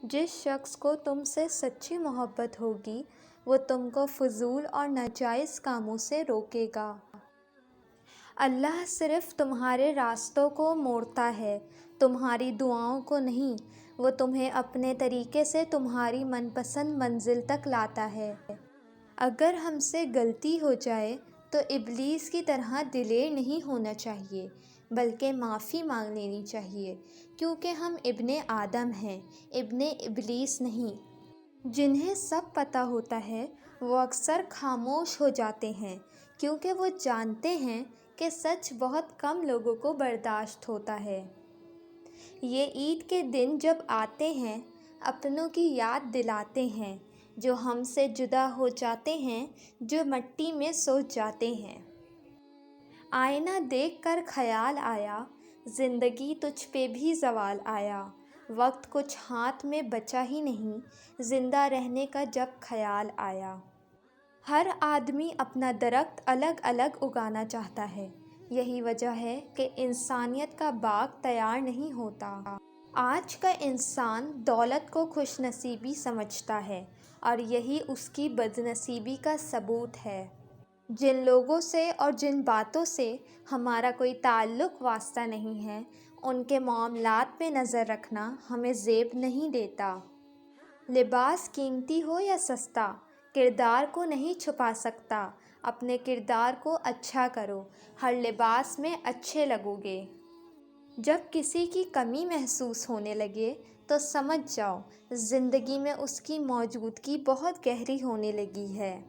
جس شخص کو تم سے سچی محبت ہوگی وہ تم کو فضول اور ناجائز کاموں سے روکے گا۔ اللہ صرف تمہارے راستوں کو موڑتا ہے، تمہاری دعاؤں کو نہیں۔ وہ تمہیں اپنے طریقے سے تمہاری من پسند منزل تک لاتا ہے۔ اگر ہم سے غلطی ہو جائے تو ابلیس کی طرح دلیر نہیں ہونا چاہیے، بلکہ معافی مانگ لینی چاہیے، کیونکہ ہم ابن آدم ہیں، ابن ابلیس نہیں۔ جنہیں سب پتہ ہوتا ہے وہ اکثر خاموش ہو جاتے ہیں، کیونکہ وہ جانتے ہیں کہ سچ بہت کم لوگوں کو برداشت ہوتا ہے۔ یہ عید کے دن جب آتے ہیں اپنوں کی یاد دلاتے ہیں، جو ہم سے جدا ہو جاتے ہیں، جو مٹی میں سو جاتے ہیں۔ آئینہ دیکھ کر خیال آیا، زندگی تجھ پہ بھی زوال آیا۔ وقت کچھ ہاتھ میں بچا ہی نہیں، زندہ رہنے کا جب خیال آیا۔ ہر آدمی اپنا درخت الگ الگ اگانا چاہتا ہے، یہی وجہ ہے کہ انسانیت کا باغ تیار نہیں ہوتا۔ آج کا انسان دولت کو خوش نصیبی سمجھتا ہے اور یہی اس کی بد نصیبی کا ثبوت ہے۔ جن لوگوں سے اور جن باتوں سے ہمارا کوئی تعلق واسطہ نہیں ہے، ان کے معاملات پہ نظر رکھنا ہمیں زیب نہیں دیتا۔ لباس قیمتی ہو یا سستا، کردار کو نہیں چھپا سکتا۔ اپنے کردار کو اچھا کرو، ہر لباس میں اچھے لگو گے۔ جب کسی کی کمی محسوس ہونے لگے تو سمجھ جاؤ زندگی میں اس کی موجودگی بہت گہری ہونے لگی ہے۔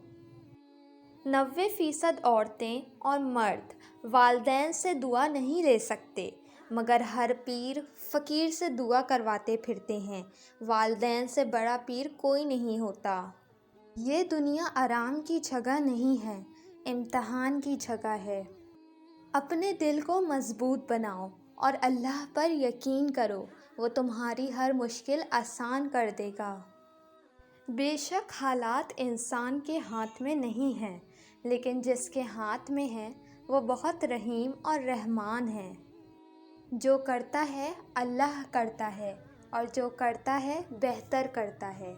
90% عورتیں اور مرد والدین سے دعا نہیں لے سکتے، مگر ہر پیر فقیر سے دعا کرواتے پھرتے ہیں۔ والدین سے بڑا پیر کوئی نہیں ہوتا۔ یہ دنیا آرام کی جگہ نہیں ہے، امتحان کی جگہ ہے۔ اپنے دل کو مضبوط بناؤ اور اللہ پر یقین کرو، وہ تمہاری ہر مشکل آسان کر دے گا۔ بے شک حالات انسان کے ہاتھ میں نہیں ہیں، لیکن جس کے ہاتھ میں ہے وہ بہت رحیم اور رحمان ہے۔ جو کرتا ہے اللہ کرتا ہے، اور جو کرتا ہے بہتر کرتا ہے۔